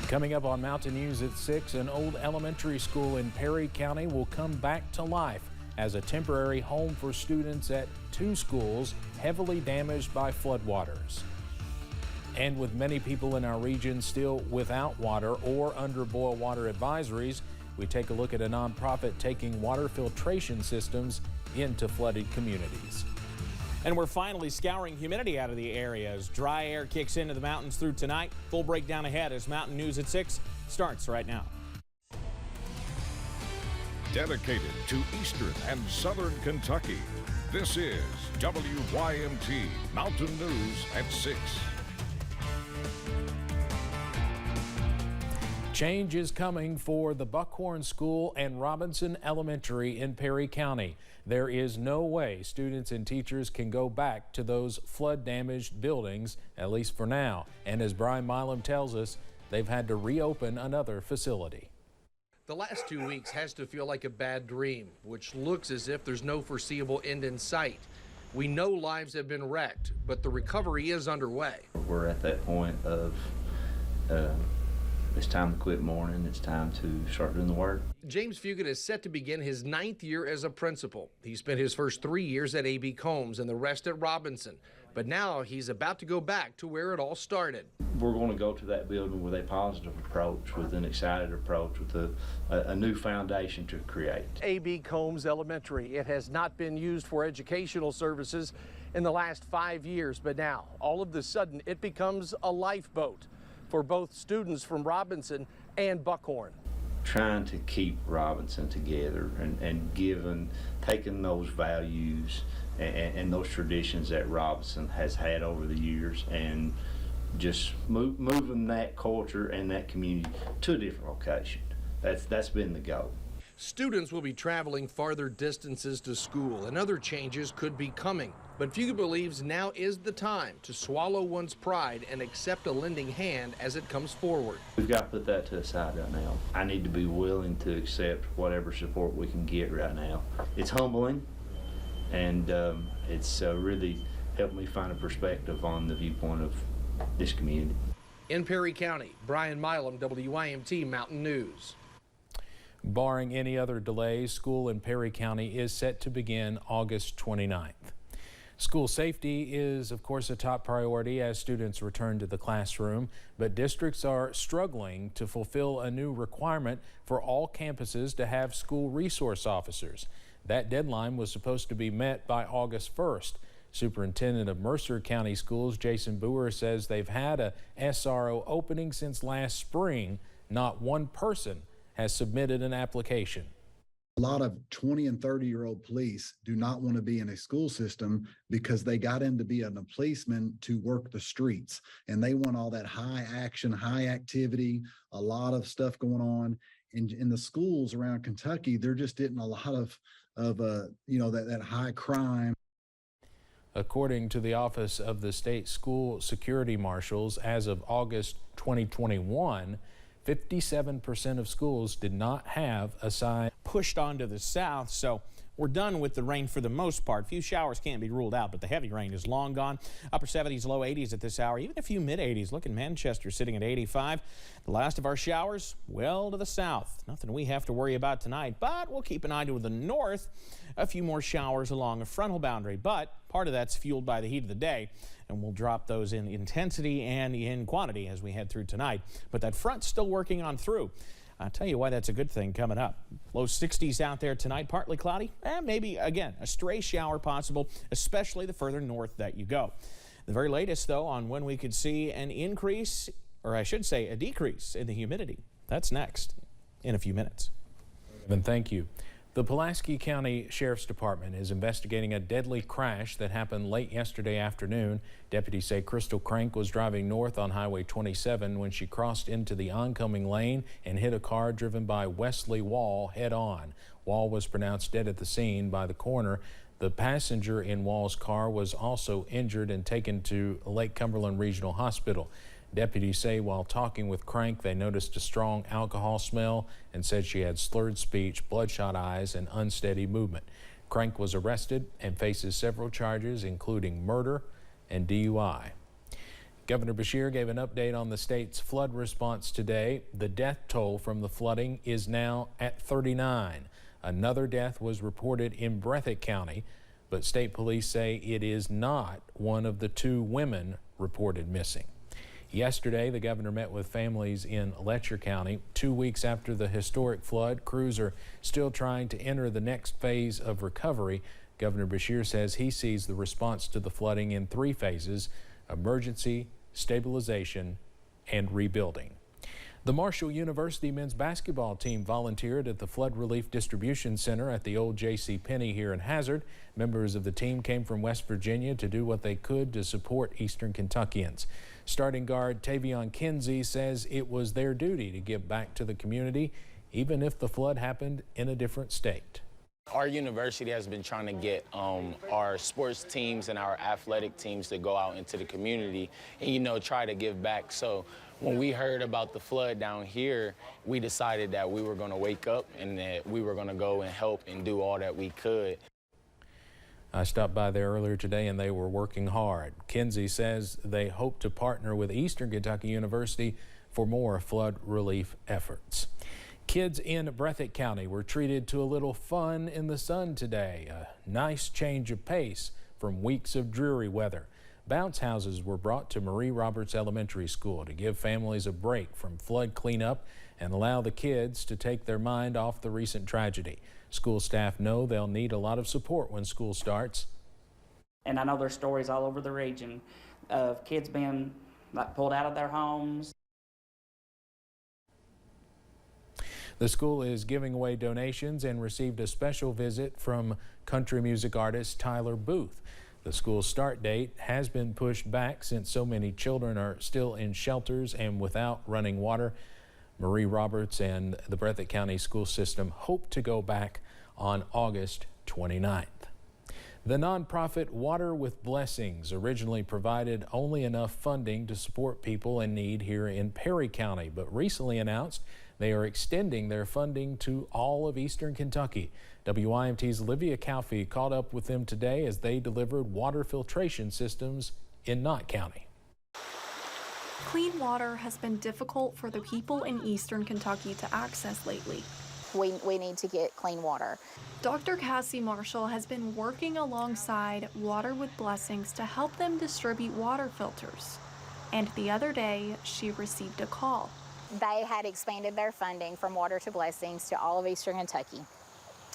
Coming up on Mountain News at 6, an old elementary school in Perry County will come back to life as a temporary home for students at 2 schools heavily damaged by floodwaters. And with many people in our region still without water or under boil water advisories, we take a look at a nonprofit taking water filtration systems into flooded communities. And we're finally scouring humidity out of the area as dry air kicks into the mountains through tonight. Full breakdown ahead as Mountain News at 6 starts right now. Dedicated to Eastern and Southern Kentucky, this is WYMT Mountain News at 6. Change is coming for the Buckhorn School and Robinson Elementary in Perry County. There is no way students and teachers can go back to those flood-damaged buildings, at least for now. And as Brian Milam tells us, they've had to reopen another facility. The last 2 weeks has to feel like a bad dream, which looks as if there's no foreseeable end in sight. We know lives have been wrecked, but the recovery is underway. We're at that point of it's time to quit mourning. It's time to start doing the work. James Fugit is set to begin his 9th year as a principal. He spent his first 3 years at A.B. Combs and the rest at Robinson. But now he's about to go back to where it all started. We're going to go to that building with a positive approach, with an excited approach, with a new foundation to create. A.B. Combs Elementary. It has not been used for educational services in the last 5 years, but now, all of a sudden, it becomes a lifeboat for both students from Robinson and Buckhorn. Trying to keep Robinson together and taking those values and those traditions that Robinson has had over the years and just moving that culture and that community to a different location. That's been the goal. Students will be traveling farther distances to school, and other changes could be coming. But Fugit believes now is the time to swallow one's pride and accept a lending hand as it comes forward. We've got to put that to the side right now. I need to be willing to accept whatever support we can get right now. It's humbling, and it's really helped me find a perspective on the viewpoint of this community. In Perry County, Brian Milam, WYMT Mountain News. Barring any other delays, school in Perry County is set to begin August 29th. School safety is, of course, a top priority as students return to the classroom, but districts are struggling to fulfill a new requirement for all campuses to have school resource officers. That deadline was supposed to be met by August 1st. Superintendent of Mercer County Schools, Jason Boer, says they've had a SRO opening since last spring. Not one person has submitted an application. A lot of 20 and 30-year-old police do not want to be in a school system because they got in to be a policeman to work the streets, and they want all that high action, high activity, a lot of stuff going on. In the schools around Kentucky, they're just getting a lot of that high crime. According to the Office of the State School Security Marshals, as of August 2021, 57% of schools did not have a sign. Pushed on to the south, so we're done with the rain for the most part. Few showers can't be ruled out, but the heavy rain is long gone. Upper 70s, low 80s at this hour, even a few mid 80s. Look at Manchester sitting at 85. The last of our showers, well to the south. Nothing we have to worry about tonight, but we'll keep an eye to the north. A few more showers along a frontal boundary, but part of that's fueled by the heat of the day, and we'll drop those in intensity and in quantity as we head through tonight. But that front's still working on through. I'll tell you why that's a good thing coming up. Low 60s out there tonight, partly cloudy, and maybe, again, a stray shower possible, especially the further north that you go. The very latest, though, on when we could see an increase, or I should say a decrease in the humidity. That's next in a few minutes. And thank you. The Pulaski County Sheriff's Department is investigating a deadly crash that happened late yesterday afternoon. Deputies say Crystal Crank was driving north on Highway 27 when she crossed into the oncoming lane and hit a car driven by Wesley Wall head-on. Wall was pronounced dead at the scene by the coroner. The passenger in Wall's car was also injured and taken to Lake Cumberland Regional Hospital. Deputies say while talking with Crank, they noticed a strong alcohol smell and said she had slurred speech, bloodshot eyes, and unsteady movement. Crank was arrested and faces several charges, including murder and DUI. Governor Beshear gave an update on the state's flood response today. The death toll from the flooding is now at 39. Another death was reported in Breathitt County, but state police say it is not one of the 2 women reported missing. Yesterday, the governor met with families in Letcher County. 2 weeks after the historic flood, crews are still trying to enter the next phase of recovery. Governor Beshear says he sees the response to the flooding in 3 phases: emergency, stabilization, and rebuilding. The Marshall University men's basketball team volunteered at the Flood Relief Distribution Center at the old J.C. Penney here in Hazard. Members of the team came from West Virginia to do what they could to support Eastern Kentuckians. Starting guard Tavion Kinsey says it was their duty to give back to the community, even if the flood happened in a different state. Our university has been trying to get our sports teams and our athletic teams to go out into the community and, try to give back. So when we heard about the flood down here, we decided that we were going to wake up and that we were going to go and help and do all that we could. I stopped by there earlier today and they were working hard. Kinsey says they hope to partner with Eastern Kentucky University for more flood relief efforts. Kids in Breathitt County were treated to a little fun in the sun today. A nice change of pace from weeks of dreary weather. Bounce houses were brought to Marie Roberts Elementary School to give families a break from flood cleanup and allow the kids to take their mind off the recent tragedy. School staff know they'll need a lot of support when school starts. And I know there's stories all over the region of kids being pulled out of their homes. The school is giving away donations and received a special visit from country music artist Tyler Booth. The school's start date has been pushed back since so many children are still in shelters and without running water. Marie Roberts and the Breathitt County school system hope to go back on August 29th. The nonprofit Water with Blessings originally provided only enough funding to support people in need here in Perry County, but recently announced they are extending their funding to all of Eastern Kentucky. WYMT's Olivia Calfee caught up with them today as they delivered water filtration systems in Knott County. Clean water has been difficult for the people in Eastern Kentucky to access lately. We need to get clean water. Dr. Cassie Marshall has been working alongside Water with Blessings to help them distribute water filters. And the other day, she received a call. They had expanded their funding from Water to Blessings to all of Eastern Kentucky.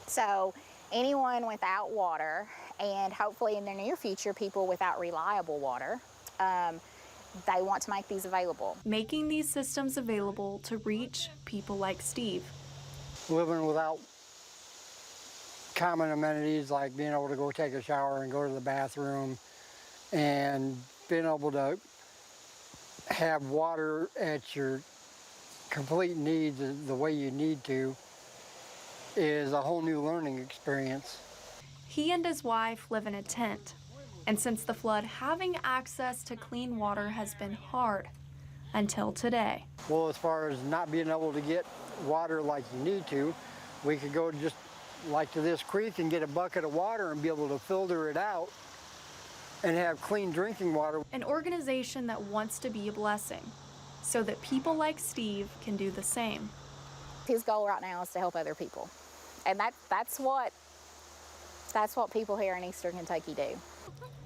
So anyone without water, and hopefully in the near future, people without reliable water, they want to make these available. Making these systems available to reach people like Steve. Living without common amenities like being able to go take a shower and go to the bathroom and being able to have water at your complete needs the way you need to is a whole new learning experience. He and his wife live in a tent, and since the flood, having access to clean water has been hard until today. Well, as far as not being able to get water like you need to, we could go just like to this creek and get a bucket of water and be able to filter it out and have clean drinking water. An organization that wants to be a blessing so that people like Steve can do the same. His goal right now is to help other people. And that's what people here in Eastern Kentucky do.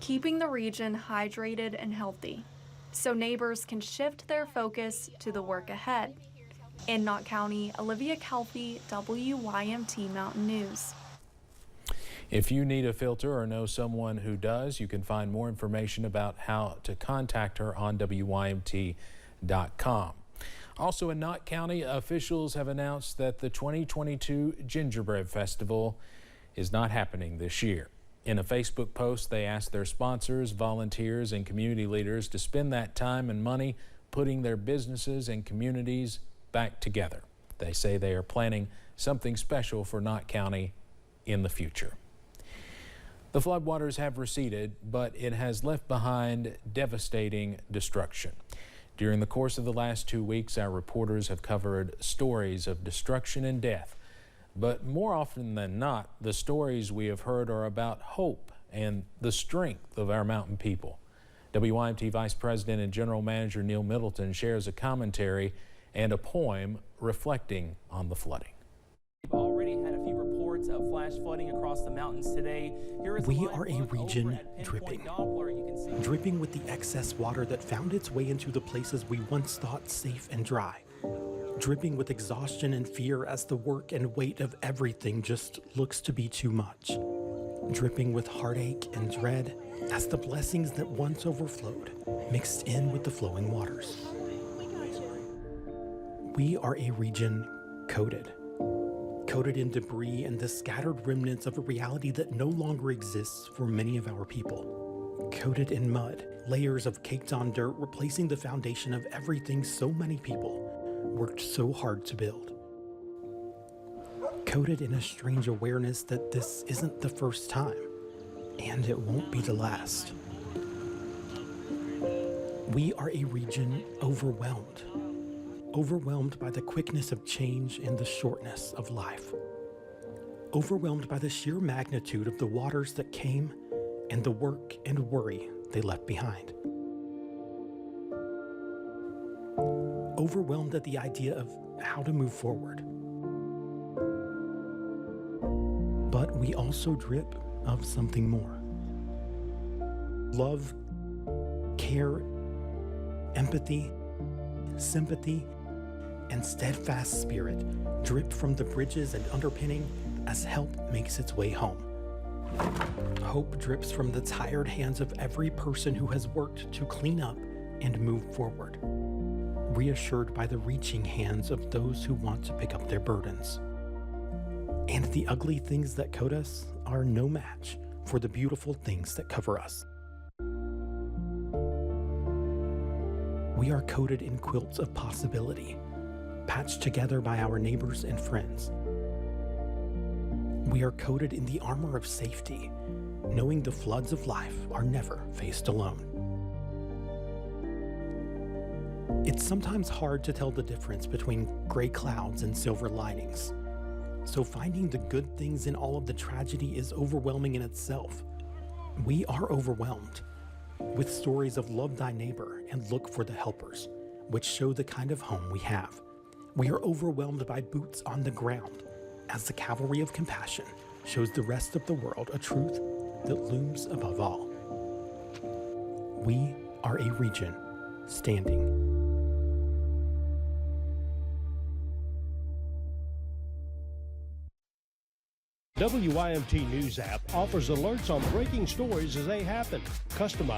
Keeping the region hydrated and healthy so neighbors can shift their focus to the work ahead. In Knott County, Olivia Calfee, WYMT Mountain News. If you need a filter or know someone who does, you can find more information about how to contact her on WYMT.com. Also in Knott County, officials have announced that the 2022 Gingerbread Festival is not happening this year. In a Facebook post, they asked their sponsors, volunteers, and community leaders to spend that time and money putting their businesses and communities back together. They say they are planning something special for Knott County in the future. The floodwaters have receded, but it has left behind devastating destruction. During the course of the last 2 weeks, our reporters have covered stories of destruction and death. But more often than not, the stories we have heard are about hope and the strength of our mountain people. WYMT Vice President and General Manager Neil Middleton shares a commentary and a poem reflecting on the flooding. We've already had a few reports of flash flooding across the mountains today. We are a region dripping. Dripping with the excess water that found its way into the places we once thought safe and dry. Dripping with exhaustion and fear as the work and weight of everything just looks to be too much. Dripping with heartache and dread as the blessings that once overflowed mixed in with the flowing waters. We are a region coated in debris and the scattered remnants of a reality that no longer exists for many of our people. Coated in mud, layers of caked-on dirt replacing the foundation of everything so many people worked so hard to build. Coated in a strange awareness that this isn't the first time, and it won't be the last. We are a region overwhelmed by the quickness of change and the shortness of life. Overwhelmed by the sheer magnitude of the waters that came and the work and worry they left behind. Overwhelmed at the idea of how to move forward. But we also drip of something more. Love, care, empathy, sympathy, and steadfast spirit drip from the bridges and underpinning as help makes its way home. Hope drips from the tired hands of every person who has worked to clean up and move forward, reassured by the reaching hands of those who want to pick up their burdens. And the ugly things that coat us are no match for the beautiful things that cover us. We are coated in quilts of possibility, patched together by our neighbors and friends. We are coated in the armor of safety, knowing the floods of life are never faced alone. It's sometimes hard to tell the difference between gray clouds and silver linings. So finding the good things in all of the tragedy is overwhelming in itself. We are overwhelmed with stories of love thy neighbor and look for the helpers, which show the kind of home we have. We are overwhelmed by boots on the ground as the cavalry of compassion shows the rest of the world a truth that looms above all. We are a region standing. WYMT News app offers alerts on breaking stories as they happen, customized